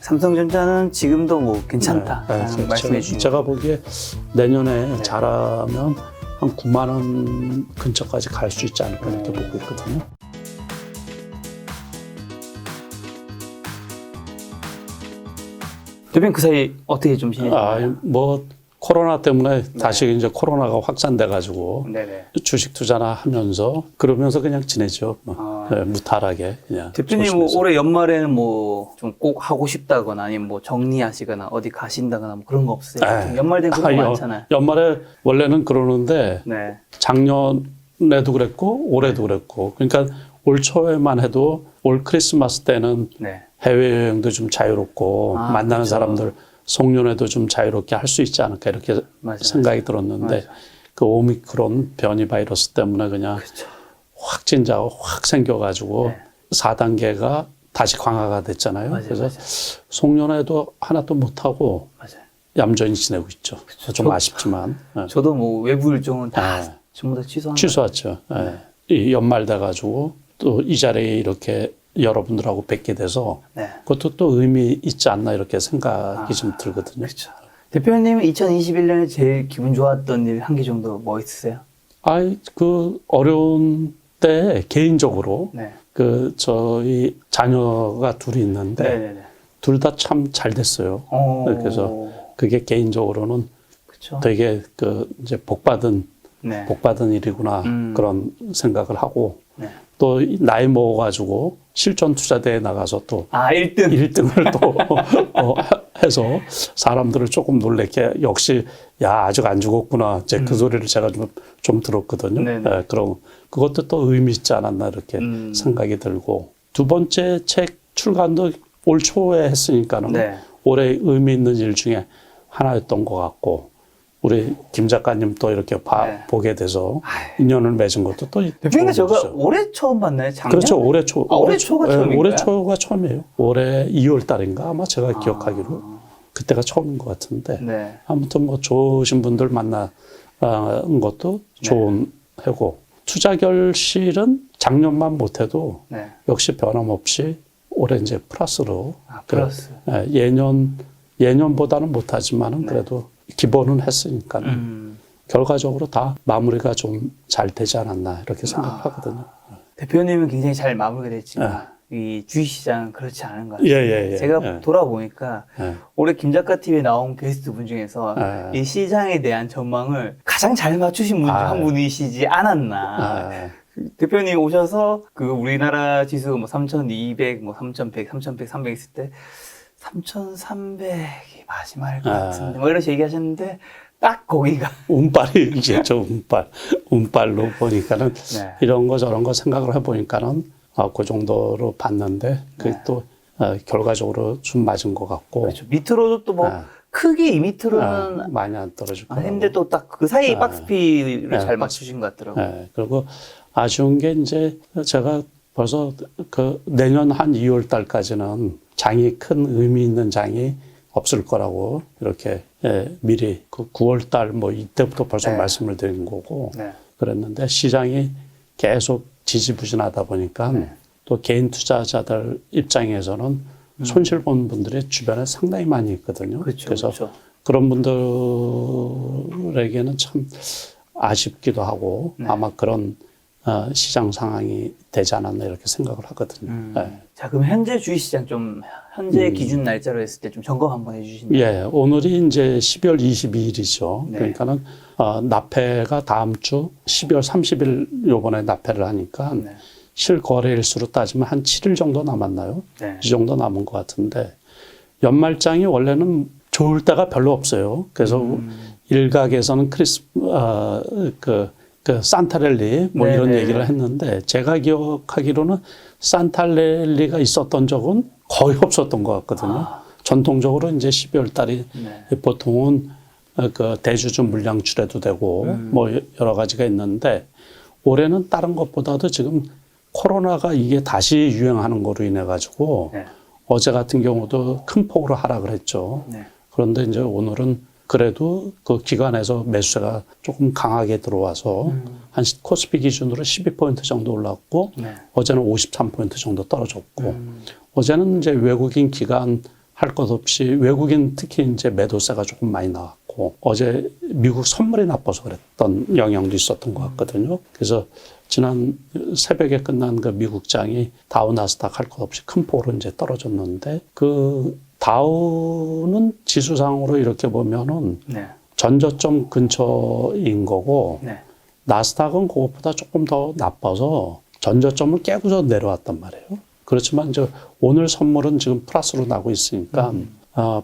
삼성전자는 지금도 뭐 괜찮다 말씀해 주신 제가 보기에 내년에 잘하면 한 9만 원 근처까지 갈 수 있지 않을까 이렇게 보고 있거든요. 대표님 그 사이 어떻게 좀 지내셨나요? 뭐 코로나 때문에 다시 이제 코로나가 확산돼 가지고 네네. 주식 투자나 하면서 그러면서 그냥 지내죠. 뭐. 무탈하게 그냥. 대표님 뭐 올해 연말에는 뭐 좀 꼭 하고 싶다거나 아니면 뭐 정리하시거나 어디 가신다거나 뭐 그런 거 없어요? 좀 연말 되면 그런 거 많잖아요. 연말에 원래는 그러는데 네. 작년에도 그랬고 올해도 그랬고 그러니까 올 초에만 해도 올 크리스마스 때는 네. 해외여행도 좀 자유롭고 만나는 그렇죠. 사람들 송년회도 좀 자유롭게 할 수 있지 않을까 이렇게 생각이 들었는데 그 오미크론 변이 바이러스 때문에 그냥 확진자가 확 생겨가지고 4단계가 다시 강화가 됐잖아요. 그래서 송년회도 하나도 못하고 얌전히 지내고 있죠. 좀 아쉽지만. 저도 뭐 외부 일정은 다 전부 다 취소했죠. 이 연말 돼가지고 또 이 자리에 이렇게 여러분들하고 뵙게 돼서 그것도 또 의미 있지 않나 이렇게 생각이 좀 들거든요. 그렇죠. 대표님은 2021년에 제일 기분 좋았던 일 한 개 정도 뭐 있으세요? 그 어려운 때 개인적으로 그 저희 자녀가 둘이 있는데 둘 다 참 잘 됐어요. 그래서 그게 개인적으로는 되게 그 이제 복받은 일이구나 그런 생각을 하고 또 나이 먹어가지고 실전 투자대에 나가서 또 1등을 또 해서 사람들을 조금 놀래게 역시 야 아직 안 죽었구나 이제 그 소리를 제가 좀 들었거든요. 그럼 그것도 또 의미 있지 않았나 이렇게 생각이 들고 두 번째 책 출간도 올 초에 했으니까는 올해 의미 있는 일 중에 하나였던 것 같고. 우리 김 작가님 또 이렇게 보게 돼서 인연을 맺은 것도 또. 대표님 제가 올해 처음 봤나요? 작년? 그렇죠. 올해 초. 올해 초가 처음인가요? 올해 초가 처음이에요. 올해 2월 달인가 아마 제가 기억하기로 그때가 처음인 것 같은데. 아무튼 뭐 좋으신 분들 만난 것도 좋은 해고. 투자 결실은 작년만 못해도 역시 변함없이 올해 이제 플러스로. 플러스. 예년보다는 못하지만은 그래도 기본은 했으니까 결과적으로 다 마무리가 좀 잘 되지 않았나 이렇게 생각하거든요. 대표님은 굉장히 잘 마무리가 됐지만 이 주식시장은 그렇지 않은 것 같아요. 제가 돌아보니까 올해 김 작가 TV에 나온 게스트 분 중에서 이 시장에 대한 전망을 가장 잘 맞추신 분 중 한 분이시지 않았나. 대표님 오셔서 그 우리나라 지수 뭐 3,200, 뭐 3,100, 3,100, 300 있을 때 3,300이 마지막일 것 같은데 뭐 이렇게 얘기하셨는데 딱 거기가 운빨이겠죠. 운빨로 보니까는 이런 거 저런 거 생각을 해보니까는 그 정도로 봤는데 그게 또 결과적으로 좀 맞은 것 같고. 그렇죠. 밑으로도 또 뭐 크게 이 밑으로는 많이 안 떨어질 거고. 근데 또 딱 그 사이 박스피를 잘 맞추신 것 같더라고요. 그리고 아쉬운 게 이제 제가 벌써 그 내년 한 2월 달까지는 장이 큰 의미 있는 장이 없을 거라고 이렇게 미리 그 9월 달 뭐 이때부터 벌써 말씀을 드린 거고 그랬는데 시장이 계속 지지부진하다 보니까 또 개인 투자자들 입장에서는 손실 본 분들이 주변에 상당히 많이 있거든요. 그래서 그런 분들에게는 참 아쉽기도 하고 아마 그런 시장 상황이 되지 않았나 이렇게 생각을 하거든요. 자, 그럼 현재 주식시장 좀 현재 기준 날짜로 했을 때 좀 점검 한번 해주시면. 오늘이 이제 12월 22일이죠. 그러니까는 납회가 다음 주 12월 30일 요번에 납회를 하니까 실거래일수로 따지면 한 7일 정도 남았나요? 이 정도 남은 것 같은데 연말장이 원래는 좋을 때가 별로 없어요. 그래서 일각에서는 그 산타랠리 뭐 이런 얘기를 했는데 제가 기억하기로는 산타랠리가 있었던 적은 거의 없었던 것 같거든요. 전통적으로 이제 12월 달이 보통은 그 대주주 물량 출해도 되고 뭐 여러 가지가 있는데 올해는 다른 것보다도 지금 코로나가 이게 다시 유행하는 거로 인해 가지고 어제 같은 경우도 큰 폭으로 하락을 했죠. 그런데 이제 오늘은 그래도 그 기관에서 매수세가 조금 강하게 들어와서 한 코스피 기준으로 12포인트 정도 올랐고 어제는 53포인트 정도 떨어졌고 어제는 이제 외국인 기관 할 것 없이 외국인 특히 이제 매도세가 조금 많이 나왔고 어제 미국 선물이 나빠서 그랬던 영향도 있었던 것 같거든요. 그래서 지난 새벽에 끝난 그 미국장이 다우 나스닥 할 것 없이 큰 폭으로 이제 떨어졌는데 그 다우는 지수상으로 이렇게 보면은 네. 전저점 근처인 거고 네. 나스닥은 그것보다 조금 더 나빠서 전저점을 깨고서 내려왔단 말이에요. 그렇지만 이제 오늘 선물은 지금 플러스로 나고 있으니까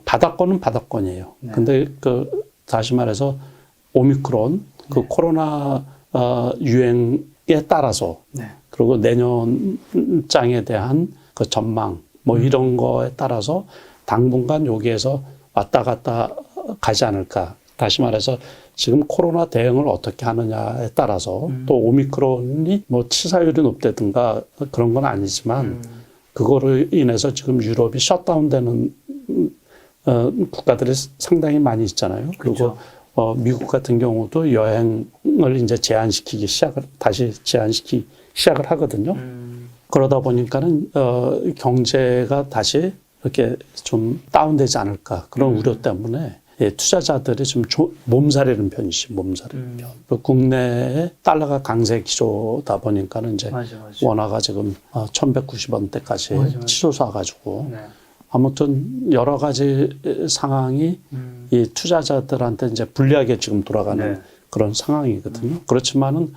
바닥권은 바닥권이에요. 네. 근데 그 다시 말해서 오미크론 그 네. 코로나 유행에 따라서 네. 그리고 내년 장에 대한 그 전망 뭐 이런 거에 따라서 당분간 여기에서 왔다 갔다 가지 않을까. 다시 말해서 지금 코로나 대응을 어떻게 하느냐에 따라서 또 오미크론이 뭐 치사율이 높다든가 그런 건 아니지만 그거로 인해서 지금 유럽이 셧다운되는 국가들이 상당히 많이 있잖아요. 그렇죠. 그리고 미국 같은 경우도 여행을 이제 다시 제한시키기 시작을 하거든요. 그러다 보니까는 경제가 다시 이렇게 좀 다운되지 않을까 그런 우려 때문에 예, 투자자들이 좀 몸살이는 편이지, 몸살이는 편. 국내에 달러가 강세 기조다 보니까는 이제 맞아. 원화가 지금 1190원대까지 치솟아가지고 네. 아무튼 여러 가지 상황이 이 투자자들한테 이제 불리하게 지금 돌아가는 네. 그런 상황이거든요. 그렇지만은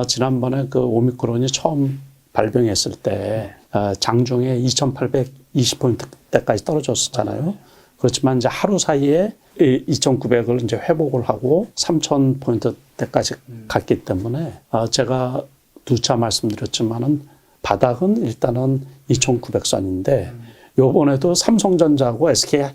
지난번에 그 오미크론이 처음 발병했을 때 장중에 2820포인트대까지 떨어졌었잖아요. 그렇지만 이제 하루 사이에 2,900을 이제 회복을 하고 3,000포인트대까지 갔기 때문에 제가 두차 말씀드렸지만은 바닥은 일단은 2,900선인데 요번에도 삼성전자하고 SK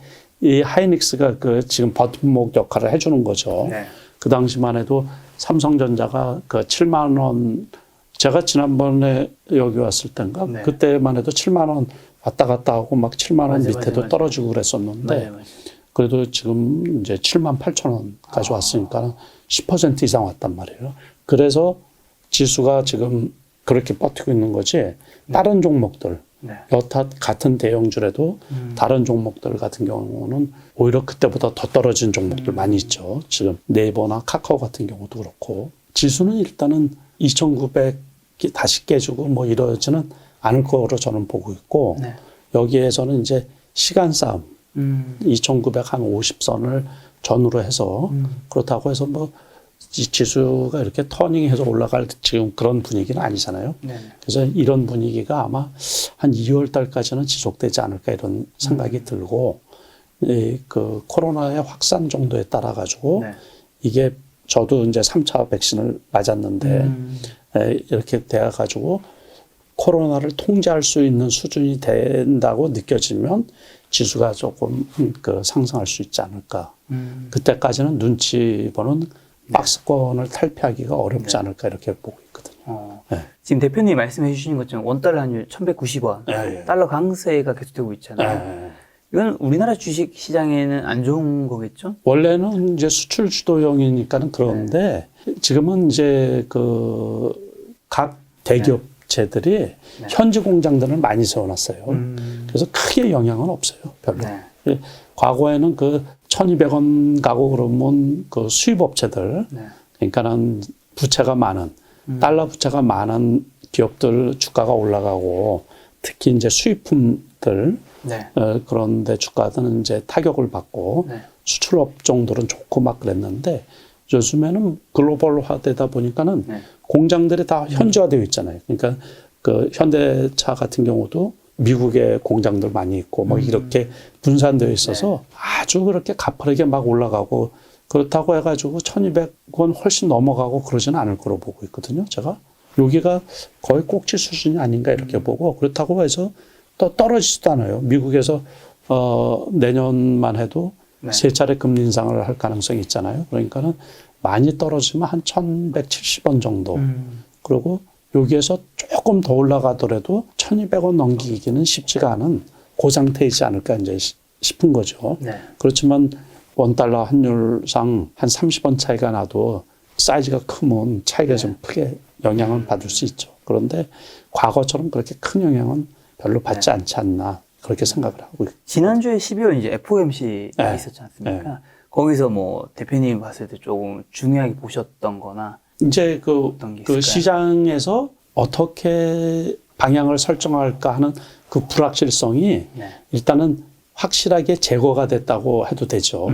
하이닉스가 그 지금 버팀목 역할을 해주는 거죠. 네. 그 당시만 해도 삼성전자가 그 7만 원 제가 지난번에 여기 왔을 때인가 네. 그때만 해도 7만 원 왔다 갔다 하고 막 7만 원 밑에도 맞아. 떨어지고 그랬었는데 맞아. 그래도 지금 이제 7만 8천 원까지 왔으니까 10% 이상 왔단 말이에요. 그래서 지수가 지금 그렇게 버티고 있는 거지 다른 종목들 네. 여타 같은 대형주라도 다른 종목들 같은 경우는 오히려 그때보다 더 떨어진 종목들 많이 있죠. 지금 네이버나 카카오 같은 경우도 그렇고 지수는 일단은 2,900이 다시 깨지고 뭐 이러지는 않을 거로 저는 보고 있고 네. 여기에서는 이제 시간 싸움 2,950선을 전후로 해서 그렇다고 해서 뭐 지수가 이렇게 터닝해서 올라갈 지금 그런 분위기는 아니잖아요. 네. 그래서 이런 분위기가 아마 한 2월 달까지는 지속되지 않을까 이런 생각이 들고 그 코로나의 확산 정도에 따라 가지고 네. 이게 저도 이제 3차 백신을 맞았는데 이렇게 돼 가지고 코로나를 통제할 수 있는 수준이 된다고 느껴지면 지수가 조금 그 상승할 수 있지 않을까. 그때까지는 눈치 보는 박스권을 탈피하기가 어렵지 않을까 이렇게 보고 있거든요. 네. 지금 대표님이 말씀해 주신 것처럼 원달러 환율 1,190원, 네. 달러 강세가 계속되고 있잖아요. 네. 이건 우리나라 주식 시장에는 안 좋은 거겠죠? 원래는 이제 수출 주도형이니까는 그런데 지금은 이제 그 각 대기업체들이 현지 공장들을 많이 세워놨어요. 그래서 크게 영향은 없어요, 별로. 네. 과거에는 그 1,200원 가고 그러면 그 수입업체들, 그러니까는 부채가 많은, 달러 부채가 많은 기업들 주가가 올라가고 특히 이제 수입품들, 그런데 주가들은 이제 타격을 받고 수출업 정도는 좋고 막 그랬는데 요즘에는 글로벌화되다 보니까는 공장들이 다 현지화되어 있잖아요. 그러니까 그 현대차 같은 경우도 미국에 공장들 많이 있고 막 이렇게 분산되어 있어서 아주 그렇게 가파르게 막 올라가고 그렇다고 해가지고 1,200원 훨씬 넘어가고 그러지는 않을 거로 보고 있거든요. 제가 여기가 거의 꼭지 수준이 아닌가 이렇게 보고 그렇다고 해서 또 떨어지지도 않아요. 미국에서 내년만 해도 세 차례 금리 인상을 할 가능성이 있잖아요. 그러니까는 많이 떨어지면 한 1,170원 정도. 그리고 여기에서 조금 더 올라가더라도 1,200원 넘기기는 쉽지가 않은 그 상태이지 않을까 이제 싶은 거죠. 그렇지만 원달러 환율상 한 30원 차이가 나도 사이즈가 크면 차이가 좀 크게 영향을 받을 수 있죠. 그런데 과거처럼 그렇게 큰 영향은 별로 받지 않지 않나. 그렇게 생각을 하고 있습니다. 지난주에 12월 이제 FOMC가 네. 있었지 않습니까? 거기서 뭐 대표님이 봤을 때 조금 중요하게 보셨던 거나 이제 어떤 게 그 있을까요? 시장에서 어떻게 방향을 설정할까 하는 그 불확실성이 네. 일단은 확실하게 제거가 됐다고 해도 되죠.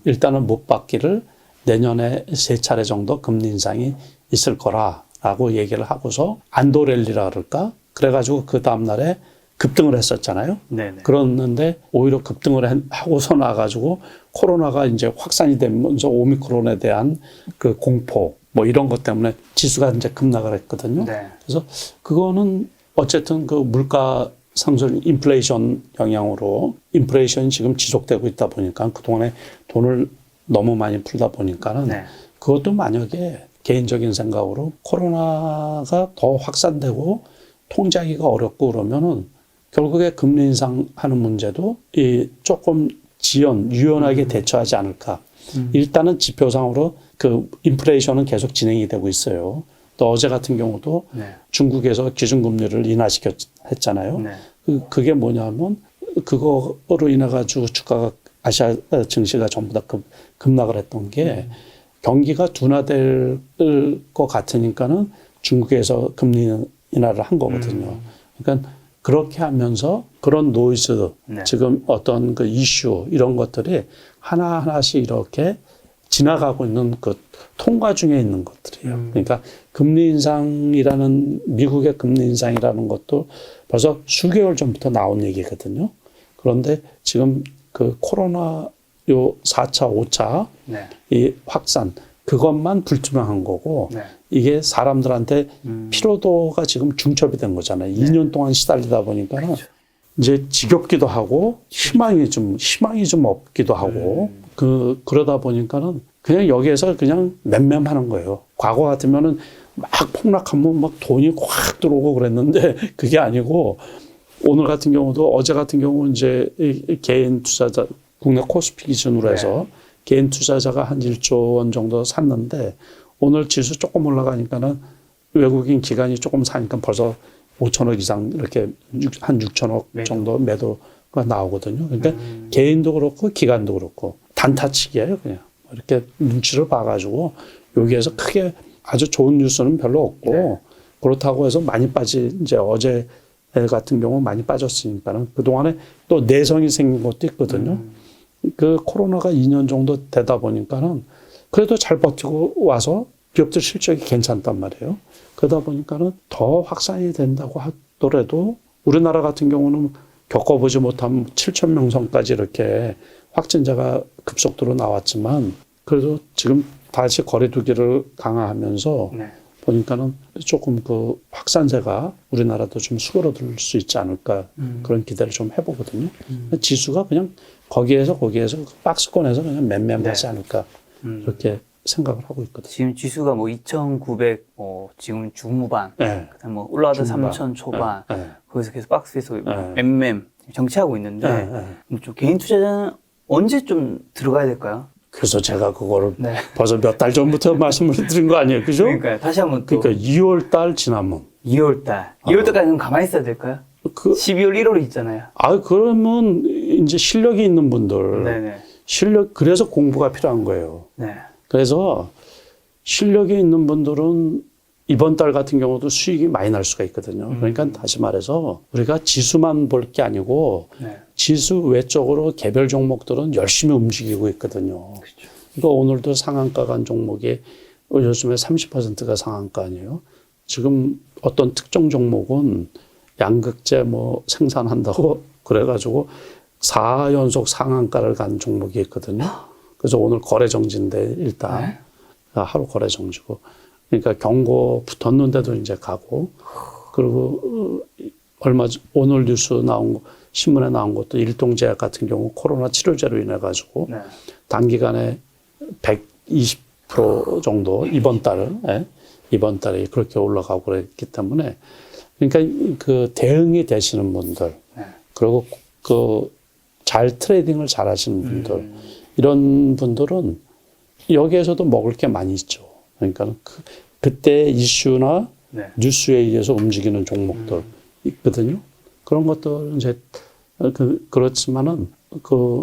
일단은 못 받기를 내년에 3차례 정도 금리 인상이 있을 거라라고 얘기를 하고서 안도랠리라 그럴까? 그래가지고 그 다음날에 급등을 했었잖아요. 네네. 그랬는데 오히려 급등을 하고서 나가지고 코로나가 이제 확산이 되면서 오미크론에 대한 그 공포 뭐 이런 것 때문에 지수가 이제 급락을 했거든요. 네. 그래서 그거는 어쨌든 그 물가 상승 인플레이션 영향으로 인플레이션이 지금 지속되고 있다 보니까 그동안에 돈을 너무 많이 풀다 보니까는 네. 그것도 만약에 개인적인 생각으로 코로나가 더 확산되고 통제하기가 어렵고 그러면은 결국에 금리 인상하는 문제도 이 조금 유연하게 대처하지 않을까. 일단은 지표상으로 그 인플레이션은 계속 진행이 되고 있어요. 또 어제 같은 경우도 네. 중국에서 기준금리를 인하했잖아요. 네. 그게 뭐냐면 그거로 인해 가지고 주가가 아시아 증시가 전부 다 급락을 했던 게 경기가 둔화될 것 같으니까는 중국에서 금리 인하를 한 거거든요. 그러니까 그렇게 하면서 그런 노이즈, 네. 지금 어떤 그 이슈 이런 것들이 하나하나씩 이렇게 지나가고 있는 그 통과 중에 있는 것들이에요. 그러니까 금리 인상이라는 미국의 금리 인상이라는 것도 벌써 수개월 전부터 나온 얘기거든요. 그런데 지금 그 코로나 요 4차, 5차 네. 이 확산 그것만 불투명한 거고 네. 이게 사람들한테 피로도가 지금 중첩이 된 거잖아요. 2년 동안 시달리다 보니까는 그렇죠. 이제 지겹기도 하고 희망이 좀 없기도 하고 그러다 보니까는 그냥 여기에서 그냥 맴맴하는 거예요. 과거 같으면은 막 폭락하면 막 돈이 확 들어오고 그랬는데 그게 아니고 오늘 같은 경우도 어제 같은 경우 이제 개인 투자자 국내 코스피 기준으로 해서 개인 투자자가 한 1조 원 정도 샀는데 오늘 지수 조금 올라가니까는 외국인 기관이 조금 사니까 벌써 5천억 이상 이렇게 한 6천억 정도 매도가 나오거든요. 그러니까 개인도 그렇고 기관도 그렇고 단타치기예요, 그냥. 이렇게 눈치를 봐가지고 여기에서 크게 아주 좋은 뉴스는 별로 없고 그렇다고 해서 많이 이제 어제 같은 경우 많이 빠졌으니까는 그동안에 또 내성이 생긴 것도 있거든요. 그 코로나가 2년 정도 되다 보니까는 그래도 잘 버티고 와서 기업들 실적이 괜찮단 말이에요. 그러다 보니까는 더 확산이 된다고 하더라도 우리나라 같은 경우는 겪어보지 못한 7천 명 선까지 이렇게 확진자가 급속도로 나왔지만 그래도 지금 다시 거리두기를 강화하면서 보니까는 조금 그 확산세가 우리나라도 좀 수그러들 수 있지 않을까 그런 기대를 좀 해보거든요. 지수가 그냥 거기에서 그 박스권에서 그냥 맴맴하지 않을까 그렇게 생각을 하고 있거든요. 지금 지수가 뭐 2,900, 지금 중후반, 그다음 뭐 올라가다 3,000 초반, 거기서 계속 박스에서 맴맴 정치하고 있는데 좀 개인 투자자는 언제 좀 들어가야 될까요? 그래서 제가 그거를 벌써 몇 달 전부터 말씀을 드린 거 아니에요, 그죠? 그러니까요. 다시 한번 또. 그러니까 2월 달 지나면 2월 달까지는 가만히 있어야 될까요? 12월, 1월이 있잖아요. 그러면 이제 실력이 있는 분들, 그래서 공부가 필요한 거예요. 그래서 실력이 있는 분들은 이번 달 같은 경우도 수익이 많이 날 수가 있거든요. 그러니까 다시 말해서 우리가 지수만 볼 게 아니고 지수 외적으로 개별 종목들은 열심히 움직이고 있거든요. 그렇죠. 그러니까 오늘도 상한가 간 종목이 요즘에 30%가 상한가 아니에요. 지금 어떤 특정 종목은 양극재 뭐 생산한다고 그래가지고 4연속 상한가를 간 종목이 있거든요. 그래서 오늘 거래 정지인데 일단 하루 거래 정지고 그러니까 경고 붙었는데도 이제 가고 그리고 오늘 뉴스 나온 거 신문에 나온 것도 일동제약 같은 경우 코로나 치료제로 인해 가지고 단기간에 120% 정도 이번 달에 그렇게 올라가고 그랬기 때문에 그러니까 그 대응이 되시는 분들 그리고 그 잘 트레이딩을 잘 하시는 분들 이런 분들은 여기에서도 먹을 게 많이 있죠. 그러니까 그때 이슈나 뉴스에 의해서 움직이는 종목들 있거든요. 그런 것들은 이제 그렇지만은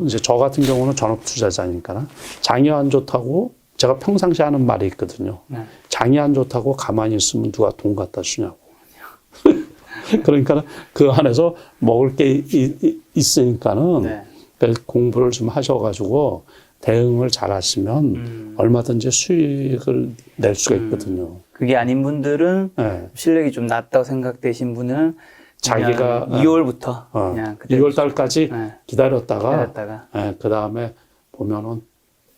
이제 저 같은 경우는 전업 투자자니까 장이 안 좋다고 제가 평상시에 하는 말이 있거든요. 네. 장이 안 좋다고 가만히 있으면 누가 돈 갖다 주냐고. 그러니까 그 안에서 먹을 게 있으니까는 네. 공부를 좀 하셔가지고 대응을 잘 하시면 얼마든지 수익을 낼 수가 있거든요. 그게 아닌 분들은 네. 실력이 좀 낮다고 생각되신 분은 자기가 2월부터 그냥 2월 달까지 네. 기다렸다가 네, 그 다음에 보면은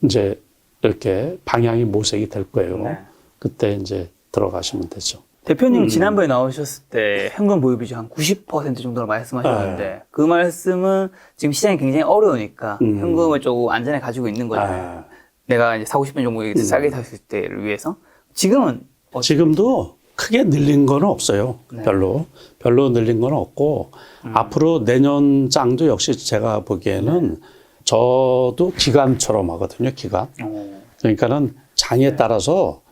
이제 이렇게 방향이 모색이 될 거예요. 네. 그때 이제 들어가시면 되죠. 대표님 지난번에 나오셨을 때 현금 보유 비중 한 90% 정도로 말씀하셨는데 그 말씀은 지금 시장이 굉장히 어려우니까 현금을 조금 안전에 가지고 있는 거잖아요. 내가 이제 사고 싶은 종목에 싸게 샀을 때를 위해서 지금은 지금도 크게 늘린 건 없어요. 네. 별로 늘린 건 없고 앞으로 내년 장도 역시 제가 보기에는 저도 기간처럼 하거든요. 기간. 그러니까는 장에 따라서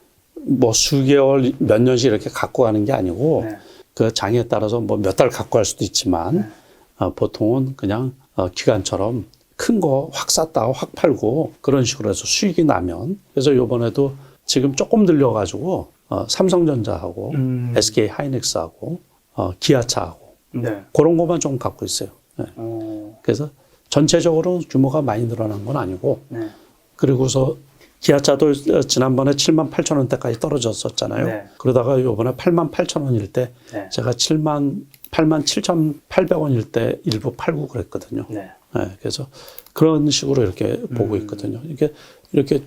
뭐 수개월 몇 년씩 이렇게 갖고 가는 게 아니고 그 장에 따라서 뭐 몇 달 갖고 갈 수도 있지만 보통은 그냥 기간처럼 큰 거 확 샀다가 확 팔고 그런 식으로 해서 수익이 나면 그래서 요번에도 지금 조금 들려가지고 삼성전자하고 SK 하이닉스하고 기아차하고 그런 것만 좀 갖고 있어요. 그래서 전체적으로 규모가 많이 늘어난 건 아니고 그리고서 기아차도 지난번에 78,000원대까지 떨어졌었잖아요. 그러다가 요번에 88,000원일 때 제가 87,800원일 때 일부 팔고 그랬거든요. 그래서 그런 식으로 이렇게 보고 있거든요. 이렇게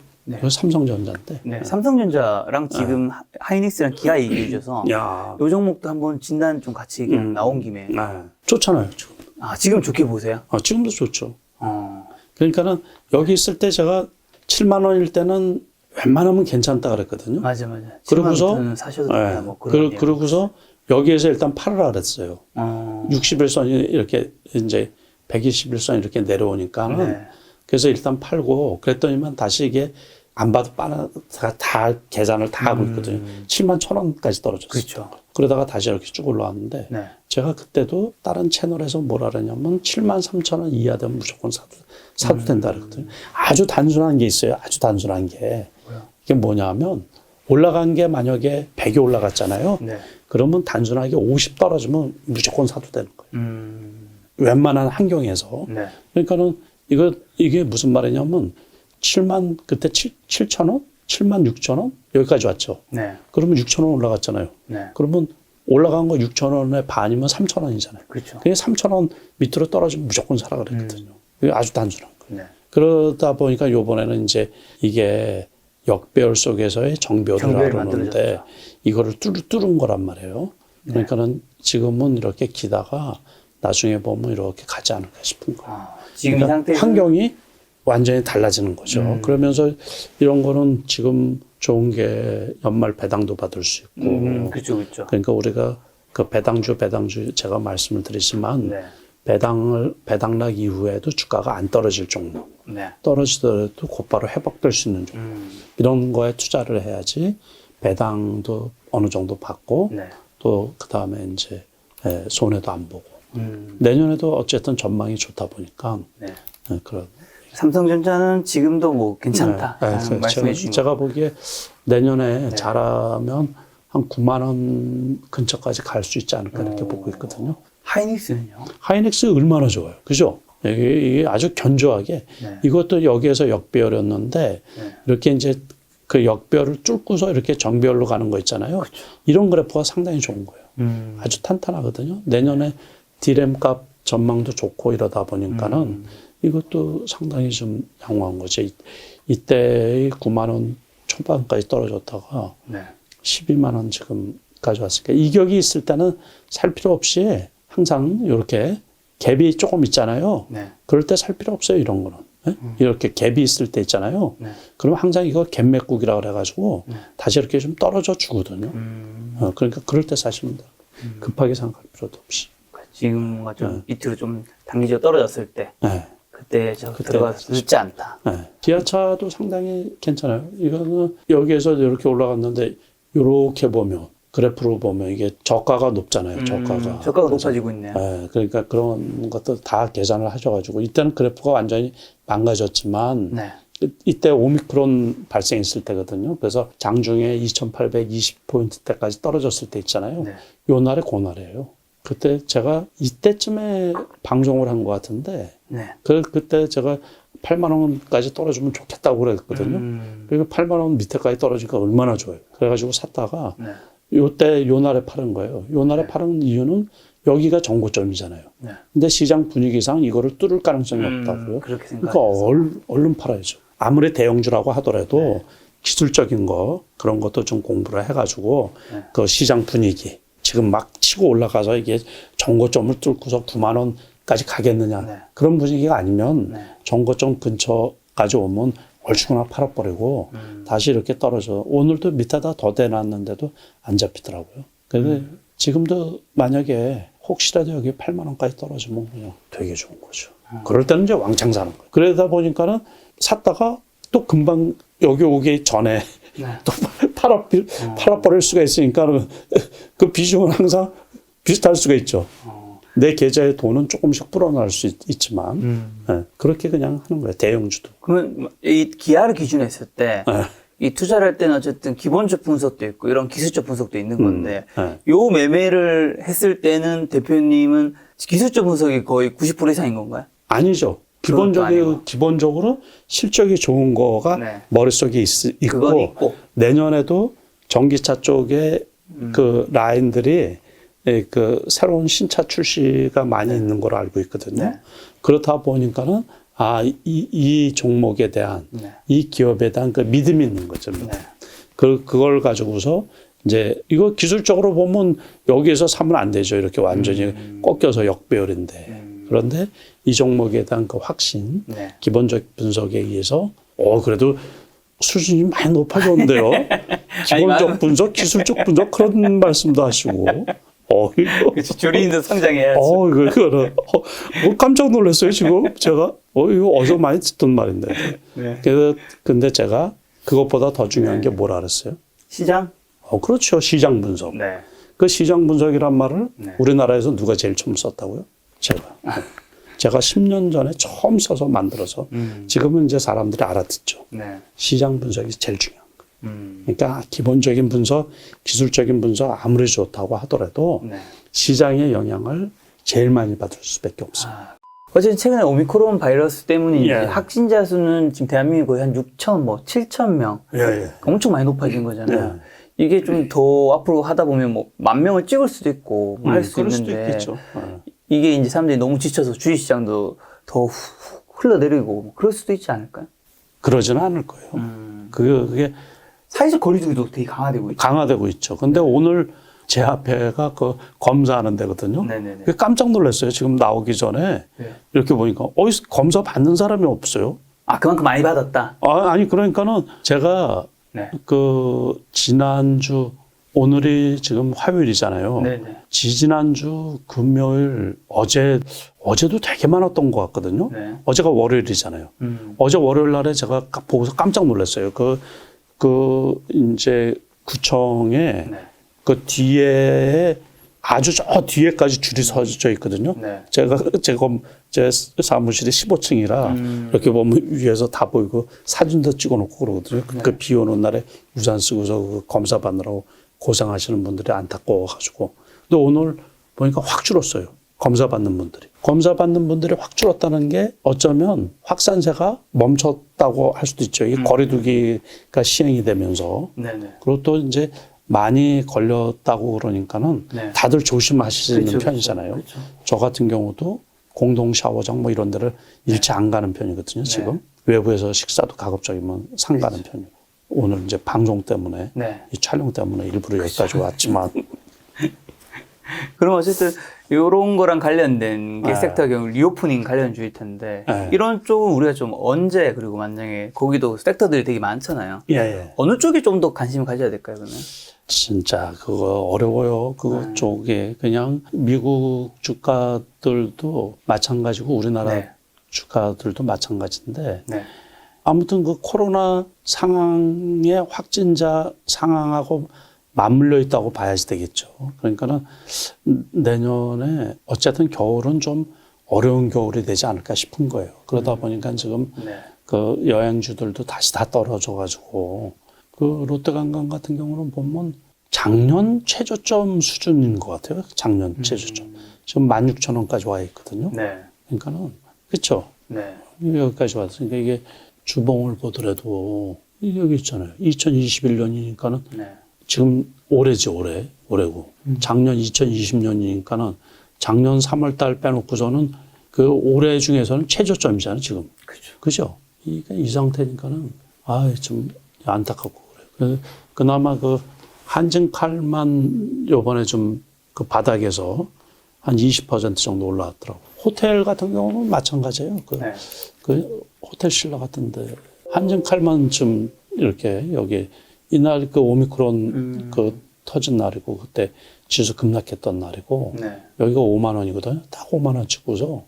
삼성전자인데. 삼성전자랑 지금 하이닉스랑 기아 얘기해 주셔서 요 종목도 한번 진단 좀 같이 그냥 나온 김에. 좋잖아요, 지금. 지금 좋게 보세요? 지금도 좋죠. 그러니까는 여기 있을 때 제가 7만 원일 때는 웬만하면 괜찮다 그랬거든요. 맞아. 그러고서 사셔도 된다. 뭐 그런 그러고서 여기에서 일단 팔으라 그랬어요. 60일선이 이렇게 이제 121선 이렇게 내려오니까는 그래서 일단 팔고 그랬더니만 다시 이게 안 봐도 다 계산을 다 하고 있거든요. 7만 1,000원까지 떨어졌어요. 그렇죠. 그러다가 다시 이렇게 쭉 올라왔는데 제가 그때도 다른 채널에서 뭐라 그러냐면 7만 3,000원 이하 되면 무조건 사도 된다 그랬거든요. 아주 단순한 게 있어요. 아주 단순한 게. 이게 뭐냐면 올라간 게 만약에 100이 올라갔잖아요. 그러면 단순하게 50 떨어지면 무조건 사도 되는 거예요. 웬만한 환경에서. 그러니까는 이게 무슨 말이냐면 7만 그때 7,000원? 7만 6,000원? 여기까지 왔죠. 그러면 6,000원 올라갔잖아요. 그러면 올라간 거 6,000원의 반이면 3,000원이잖아요. 그렇죠. 그게 3,000원 밑으로 떨어지면 무조건 사라 그랬거든요. 이게 아주 단순한 거예요. 그러다 보니까 요번에는 이제 이게 역배열 속에서의 정배열이라고 그러는데 이거를 뚫은 거란 말이에요. 그러니까는 지금은 이렇게 기다가 나중에 보면 이렇게 가지 않을까 싶은 거예요. 지금 그러니까 이 상태에서 환경이 완전히 달라지는 거죠. 그러면서 이런 거는 지금 좋은 게 연말 배당도 받을 수 있고. 그렇죠. 그러니까 우리가 그 배당주 제가 말씀을 드리지만 배당락 이후에도 주가가 안 떨어질 정도. 떨어지더라도 곧바로 회복될 수 있는 정도. 이런 거에 투자를 해야지 배당도 어느 정도 받고 또 그다음에 이제 손해도 안 보고. 내년에도 어쨌든 전망이 좋다 보니까 그런. 삼성전자는 지금도 뭐 괜찮다. 말씀해 주신 제가 보기에 내년에 잘하면 한 9만 원 근처까지 갈 수 있지 않을까 이렇게 보고 있거든요. 하이닉스는요? 하이닉스 얼마나 좋아요. 그죠? 이게 아주 견조하게 이것도 여기에서 역배열이었는데 이렇게 이제 그 역배열을 뚫고서 이렇게 정배열로 가는 거 있잖아요. 이런 그래프가 상당히 좋은 거예요. 아주 탄탄하거든요. 내년에 디램 값 전망도 좋고 이러다 보니까는 이것도 상당히 좀 양호한 거지. 이때의 9만 원 초반까지 떨어졌다가 12만 원 지금까지 왔으니까 이격이 있을 때는 살 필요 없이 항상 이렇게 갭이 조금 있잖아요. 그럴 때 살 필요 없어요. 이런 거는. 이렇게 갭이 있을 때 있잖아요. 그러면 항상 이거 갭맥국이라고 그래가지고 다시 이렇게 좀 떨어져 주거든요. 그러니까 그럴 때 사시면 돼요. 급하게 생각할 필요도 없이. 지금 뭔가 좀 밑으로 좀 단기적으로 떨어졌을 때 그때 들어가서 늦지 않다. 기아차도 상당히 괜찮아요. 이거는 여기에서 이렇게 올라갔는데 이렇게 보면 그래프로 보면 이게 저가가 높잖아요. 저가가 높아지고 있네요. 네, 그러니까 그런 것도 다 계산을 하셔가지고 이때는 그래프가 완전히 망가졌지만 네. 이때 오미크론 발생했을 때거든요. 그래서 장중에 2,820포인트대까지 떨어졌을 때 있잖아요. 네. 요 날에 그날이에요. 그때 제가 이때쯤에 방송을 한 것 같은데 네. 그때 제가 8만 원까지 떨어지면 좋겠다고 그랬거든요. 그리고 8만 원 밑에까지 떨어지니까 얼마나 좋아요. 그래가지고 샀다가 네. 요때 요 날에 파는 거예요. 요 날에 파는 이유는 여기가 정고점이잖아요. 네. 근데 시장 분위기상 이거를 뚫을 가능성이 없다고요. 그렇게 그러니까 얼른 팔아야죠. 아무리 대형주라고 하더라도 네. 기술적인 거 그런 것도 좀 공부를 해가지고 네. 그 시장 분위기 지금 막 치고 올라가서 이게 정고점을 뚫고서 9만 원까지 가겠느냐 네. 그런 분위기가 아니면 네. 정고점 근처까지 오면 얼추구나 팔아버리고 다시 이렇게 떨어져. 오늘도 밑에다 더 대놨는데도 안 잡히더라고요. 그래서 지금도 만약에 혹시라도 여기 8만 원까지 떨어지면 그냥 되게 좋은 거죠. 그럴 때는 이제 왕창 사는 거예요. 그러다 보니까는 샀다가 또 금방 여기 오기 전에 네. 또 팔아버릴 수가 있으니까 그 비중은 항상 비슷할 수가 있죠. 내 계좌에 돈은 조금씩 불어날 수 있지만 네, 그렇게 그냥 하는 거예요. 대형주도. 그러면 이 기아를 기준으로 했을 때 이 투자를 할 때는 어쨌든 기본적 분석도 있고 이런 기술적 분석도 있는 건데 요 매매를 했을 때는 대표님은 기술적 분석이 거의 90% 이상인 건가요? 아니죠. 기본적으로 실적이 좋은 거가 네. 머릿속에 있고 내년에도 전기차 쪽에 그 라인들이 그 새로운 신차 출시가 많이 있는 걸로 알고 있거든요. 네. 그렇다 보니까는 이 종목에 대한 이 기업에 대한 그 믿음이 있는 거죠. 네. 그걸 가지고서 이제 이거 기술적으로 보면 여기에서 사면 안 되죠. 이렇게 완전히 꺾여서 역배열인데. 그런데 이 종목에 대한 그 확신, 기본적 분석에 의해서 그래도 수준이 많이 높아졌는데요. 기본적 분석, 기술적 분석 그런 말씀도 하시고. 그치, 조리인도 성장해야지. 그거는 깜짝 놀랐어요 지금 제가. 이거 어디서 많이 듣던 말인데. 네. 그래서 근데 제가 그것보다 더 중요한 게 뭐라 그랬어요? 시장? 그렇죠. 시장 분석. 네. 그 시장 분석이란 말을 우리나라에서 누가 제일 처음 썼다고요? 제가 10년 전에 처음 써서 만들어서 지금은 이제 사람들이 알아듣죠. 네. 시장 분석이 제일 중요한 거예요. 그러니까 기본적인 분석, 기술적인 분석 아무리 좋다고 하더라도 시장의 영향을 제일 많이 받을 수밖에 없어요. 어쨌든 최근에 오미크론 바이러스 때문에 확진자 수는 지금 대한민국이 거의 한 6천, 7천 명. 엄청 많이 높아진 거잖아요. 이게 좀 더 앞으로 하다 보면 뭐 10,000명을 찍을 수도 있고 할 수 있는데 이게 이제 사람들이 너무 지쳐서 주식시장도 더 흘러내리고 그럴 수도 있지 않을까요? 그러지는 않을 거예요. 그게 사회적 거리두기도 되게 강화되고 있죠. 강화되고 있죠. 근데 오늘 제 앞에가 그 검사하는 데거든요. 네네네. 깜짝 놀랐어요. 지금 나오기 전에 이렇게 보니까 검사 받는 사람이 없어요. 그만큼 많이 받았다. 아니 그러니까는 제가 그 지난주 오늘이 지금 화요일이잖아요. 지난주 금요일 어제도 되게 많았던 것 같거든요. 어제가 월요일이잖아요. 어제 월요일 날에 제가 보고서 깜짝 놀랐어요. 이제 구청에 그 뒤에 아주 저 뒤에까지 줄이 서져 있거든요. 제 사무실이 15층이라 이렇게 보면 위에서 다 보이고 사진도 찍어놓고 그러거든요. 그 비 오는 날에 우산 쓰고서 그 검사 받느라고 고생하시는 분들이 안타까워가지고. 근데 오늘 보니까 확 줄었어요. 검사 받는 분들이. 검사 받는 분들이 확 줄었다는 게 어쩌면 확산세가 멈췄다고 할 수도 있죠. 이게 거리두기가 시행이 되면서. 그리고 또 이제 많이 걸렸다고 그러니까는 다들 조심하시는 편이잖아요. 그렇죠. 저 같은 경우도 공동 샤워장 뭐 이런 데를 일체 안 가는 편이거든요. 지금 외부에서 식사도 가급적이면 상 가는 편이고. 오늘 이제 방송 때문에 이 촬영 때문에 일부러 여기까지 왔지만 그럼 어쨌든 이런 거랑 관련된 게 섹터 경우 리오프닝 관련주일 텐데 이런 쪽은 우리가 좀 언제 그리고 만약에 거기도 섹터들이 되게 많잖아요. 어느 쪽에 좀 더 관심을 가져야 될까요, 그러면? 진짜 그거 어려워요. 그거 쪽에 그냥 미국 주가들도 마찬가지고 우리나라 주가들도 마찬가지인데 아무튼 그 코로나 상황의 확진자 상황하고 맞물려 있다고 봐야지 되겠죠. 그러니까는 내년에 어쨌든 겨울은 좀 어려운 겨울이 되지 않을까 싶은 거예요. 그러다 보니까 지금 그 여행주들도 다시 다 떨어져가지고 그 롯데관광 같은 경우는 보면 작년 최저점 수준인 것 같아요. 작년 최저점. 지금 16,000원까지 와 있거든요. 그러니까는 그렇죠. 여기까지 왔으니까 이게 주봉을 보더라도 여기 있잖아요. 2021년이니까는 지금 올해지 올해고 작년 2020년이니까는 작년 3월 달 빼놓고서는 그 올해 중에서는 최저점이잖아요, 지금. 그죠? 이 상태니까는 좀 안타깝고 그래요. 그나마 그 한진칼만 요번에 좀 그 바닥에서 한 20% 정도 올라왔더라고. 호텔 같은 경우는 마찬가지예요. 그 호텔 신라 같은데 한진칼만 좀 이렇게 여기 이날 그 오미크론 그 터진 날이고 그때 지수 급락했던 날이고 여기가 5만 원이거든요. 딱 5만 원 치고서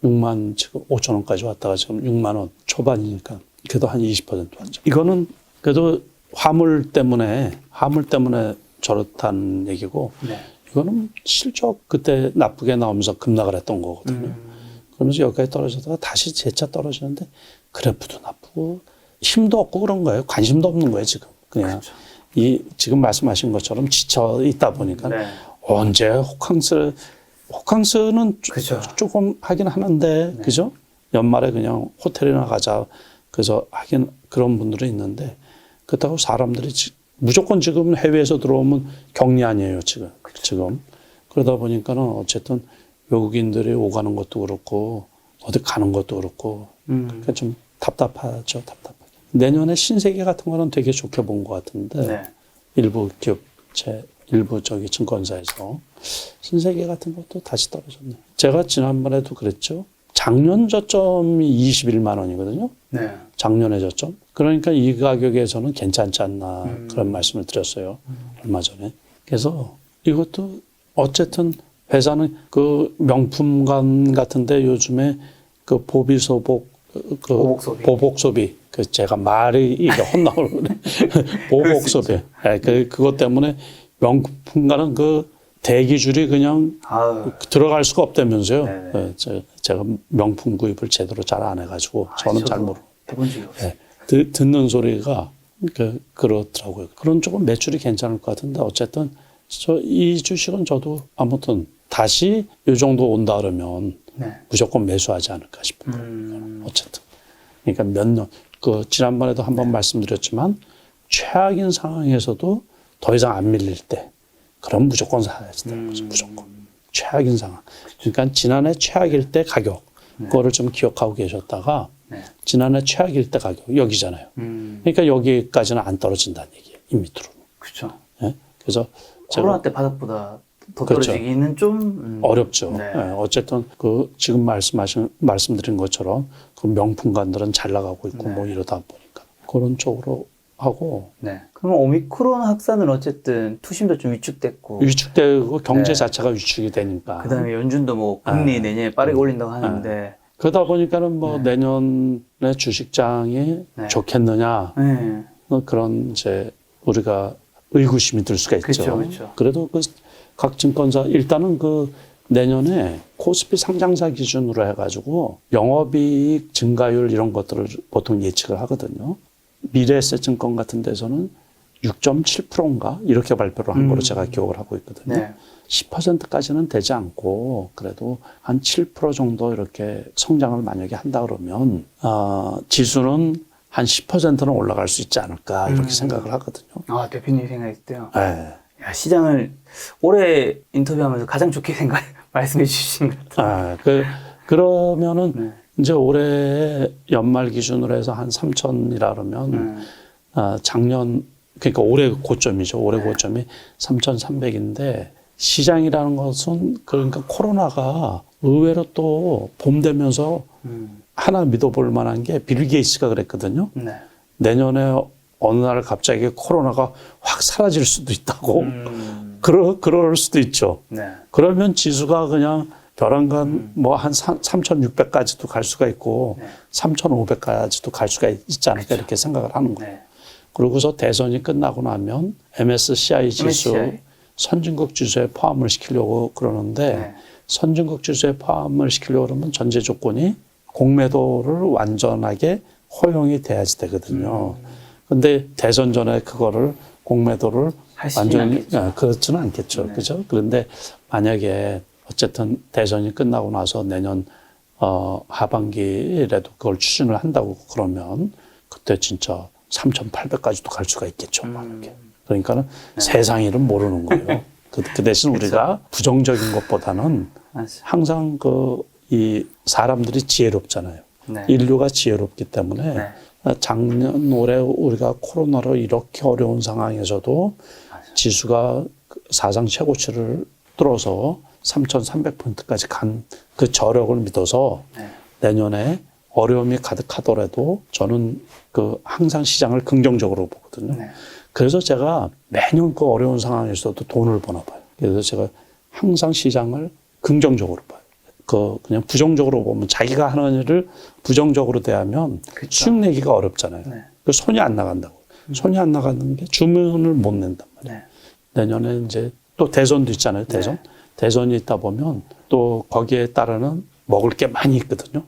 6만 지금 5천 원까지 왔다가 지금 6만 원 초반이니까 그래도 한 20% 왔죠. 이거는 그래도 화물 때문에 저렇다는 얘기고 이거는 실적 그때 나쁘게 나오면서 급락을 했던 거거든요. 그러면서 여기까지 떨어졌다가 다시 재차 떨어지는데 그래프도 나쁘고 힘도 없고 그런 거예요. 관심도 없는 거예요, 지금. 그냥 지금 말씀하신 것처럼 지쳐 있다 보니까 언제 호캉스는 조금 하긴 하는데 그죠? 연말에 그냥 호텔이나 가자. 그래서 하긴 그런 분들은 있는데 그렇다고 사람들이 무조건 지금 해외에서 들어오면 격리 아니에요, 지금. 그러다 보니까는 어쨌든 외국인들이 오가는 것도 그렇고 어디 가는 것도 그렇고 그러니까 좀 답답하죠. 내년에 신세계 같은 거는 되게 좋게 본 것 같은데 일부 기업체, 일부 증권사에서 신세계 같은 것도 다시 떨어졌네요. 제가 지난번에도 그랬죠. 작년 저점이 21만 원이거든요. 작년에 저점. 그러니까 이 가격에서는 괜찮지 않나 그런 말씀을 드렸어요. 얼마 전에. 그래서 이것도 어쨌든 회사는 그 명품관 같은데 요즘에 그 보비소복 보복소비 제가 말이 이게 헛나오네. 보복소비. 그것 때문에 명품관은 그 대기줄이 그냥 들어갈 수가 없다면서요. 제가 명품 구입을 제대로 잘 안 해가지고 저는 잘 모르고 해본 적이 없어요. 듣는 소리가 그렇더라고요. 그런 쪽은 매출이 괜찮을 것 같은데 어쨌든 이 주식은 저도 아무튼 다시 이 정도 온다 그러면 무조건 매수하지 않을까 싶은 거예요. 어쨌든 그러니까 몇 년 지난번에도 한번 말씀드렸지만 최악인 상황에서도 더 이상 안 밀릴 때 그럼 무조건 사야 된다는 거죠. 무조건 최악인 상황. 그러니까 지난해 최악일 때 가격 그거를 좀 기억하고 계셨다가 지난해 최악일 때 가격 여기잖아요. 그러니까 여기까지는 안 떨어진다는 얘기예요. 이 밑으로는. 그렇죠. 그래서 코로나 때 바닥보다 더 떨어지기는 좀 어렵죠. 어쨌든 지금 말씀드린 것처럼 그 명품관들은 잘 나가고 있고 뭐 이러다 보니까 그런 쪽으로 하고. 그러면 오미크론 확산은 어쨌든 투심도 좀 위축되고 경제 자체가 위축이 되니까. 그다음에 연준도 뭐 금리 내년에 빠르게 올린다고 하는데. 그러다 보니까는 뭐 내년에 주식장이 좋겠느냐 그런 이제 우리가 의구심이 들 수가 있죠. 그렇죠. 그래도 각 증권사 일단은 내년에 코스피 상장사 기준으로 해가지고 영업이익 증가율 이런 것들을 보통 예측을 하거든요. 미래에셋증권 같은 데서는 6.7%인가 이렇게 발표를 한 거로 제가 기억을 하고 있거든요. 10%까지는 되지 않고 그래도 한 7% 정도 이렇게 성장을 만약에 한다 그러면 지수는 한 10%는 올라갈 수 있지 않을까 이렇게 생각을 하거든요. 대표님 생각했대요. 시장을 올해 인터뷰하면서 가장 좋게 말씀해 주신 것 같아요. 그러면은 이제 올해 연말 기준으로 해서 한 3,000이라 그러면 작년 그러니까 올해 고점이죠. 올해 고점이 3,300인데 시장이라는 것은 그러니까 코로나가 의외로 또 봄 되면서 하나 믿어볼 만한 게 빌 게이츠가 그랬거든요. 내년에 어느 날 갑자기 코로나가 확 사라질 수도 있다고. 그럴 수도 있죠. 그러면 지수가 그냥 벼랑간 뭐 한 3,600까지도 갈 수가 있고 3,500까지도 갈 수가 있지 않을까 이렇게 생각을 하는 거예요. 그러고서 대선이 끝나고 나면 MSCI 지수, 선진국 지수에 포함을 시키려고 그러는데 선진국 지수에 포함을 시키려고 그러면 전제 조건이 공매도를 완전하게 허용이 돼야지 되거든요. 근데 대선 전에 그거를 공매도를 완전히 그렇지는 않겠죠. 그죠? 그런데 만약에 어쨌든 대선이 끝나고 나서 내년 하반기라도 그걸 추진을 한다고 그러면 그때 진짜 3,800까지도 갈 수가 있겠죠. 그러니까는 세상 일은 모르는 거예요. 그 대신 우리가 부정적인 것보다는 항상 이 사람들이 지혜롭잖아요. 인류가 지혜롭기 때문에 작년, 올해 우리가 코로나로 이렇게 어려운 상황에서도 지수가 사상 최고치를 뚫어서 3,300포인트까지 간 그 저력을 믿어서 내년에 어려움이 가득하더라도 저는 항상 시장을 긍정적으로 보거든요. 그래서 제가 매년 그 어려운 상황에서도 돈을 버나 봐요. 그래서 제가 항상 시장을 긍정적으로 봐요. 그냥 부정적으로 보면 자기가 하는 일을 부정적으로 대하면 수익 내기가 어렵잖아요. 손이 안 나간다고. 손이 안 나가는 게 주문을 못 낸단 말이에요. 내년에 이제 또 대선도 있잖아요. 대선이 있다 보면 또 거기에 따르는 먹을 게 많이 있거든요.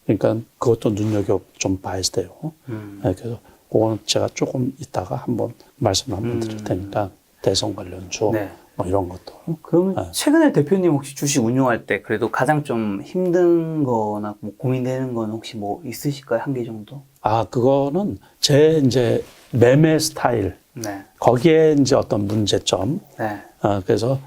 그러니까 그것도 눈여겨 좀 봐야 돼요. 그래서 그거는 제가 조금 이따가 한번 말씀 한번 드릴 테니까 대선 관련주 뭐 이런 것도. 그러면 최근에 대표님 혹시 주식 운용할 때 그래도 가장 좀 힘든 거나 뭐 고민되는 건 혹시 뭐 있으실까요? 한 개 정도? 그거는 제 이제 매매 스타일. 거기에 이제 어떤 문제점. 그래서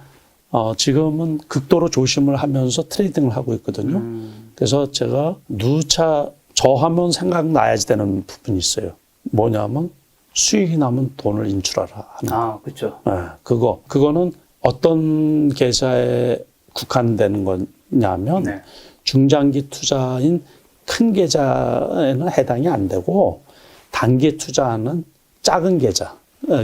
지금은 극도로 조심을 하면서 트레이딩을 하고 있거든요. 그래서 제가 누차 저하면 생각나야지 되는 부분이 있어요. 뭐냐면 수익이 나면 돈을 인출하라 하는. 그렇죠. 그거는 어떤 계좌에 국한되는 거냐면 중장기 투자인 큰 계좌에는 해당이 안 되고 단기 투자하는 작은 계좌.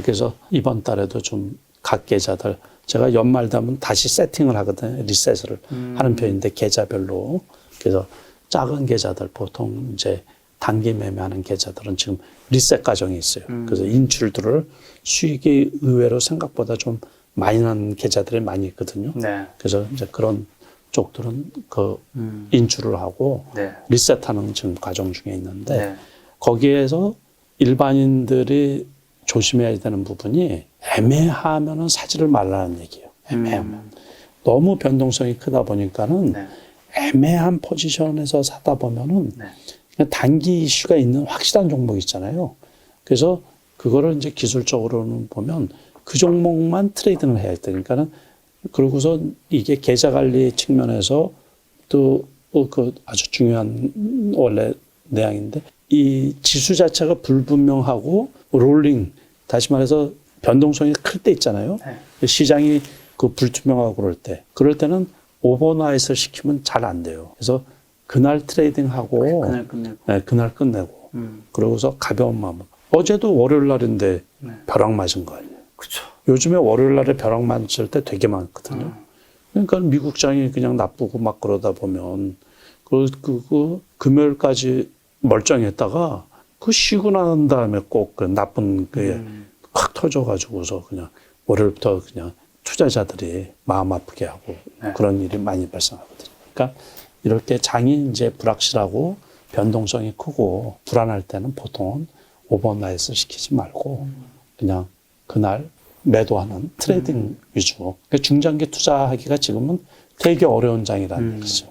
그래서 이번 달에도 좀 각 계좌들 제가 연말 되면 다시 세팅을 하거든요. 리셋을 하는 편인데 계좌별로. 그래서 작은 계좌들 보통 이제 단기 매매하는 계좌들은 지금 리셋 과정이 있어요. 그래서 인출들을 수익이 의외로 생각보다 좀 많이 난 계좌들이 많이 있거든요. 그래서 이제 그런 쪽들은 인출을 하고 리셋하는 지금 과정 중에 있는데 거기에서 일반인들이 조심해야 되는 부분이 애매하면은 사지를 말라는 얘기예요. 애매하면. 너무 변동성이 크다 보니까는 애매한 포지션에서 사다 보면은 그냥 단기 이슈가 있는 확실한 종목 있잖아요. 그래서 그거를 이제 기술적으로는 보면 그 종목만 트레이딩을 해야 돼. 그러니까는 그러고서 이게 계좌 관리 측면에서 또 그 아주 중요한 원래 내용인데 이 지수 자체가 불분명하고 롤링 다시 말해서 변동성이 클 때 있잖아요. 시장이 불투명하고 그럴 때는 오버나잇을 시키면 잘 안 돼요. 그래서 그날 트레이딩하고 그날 끝내고 그러고서 가벼운 마음. 어제도 월요일 날인데 벼락 맞은 거 아니에요. 그렇죠. 요즘에 월요일 날에 벼락 맞을 때 되게 많거든요. 그러니까 미국장이 그냥 나쁘고 막 그러다 보면 그 금요일까지 멀쩡했다가 쉬고 난 다음에 꼭 그 나쁜 게 확 터져가지고서 그냥 월요일부터 그냥 투자자들이 마음 아프게 하고 그런 일이 많이 발생하거든요. 그러니까 이렇게 장이 이제 불확실하고 변동성이 크고 불안할 때는 보통은 오버나잇을 시키지 말고 그냥 그날 매도하는 트레이딩 위주. 그러니까 중장기 투자하기가 지금은 되게 어려운 장이라는 얘기죠.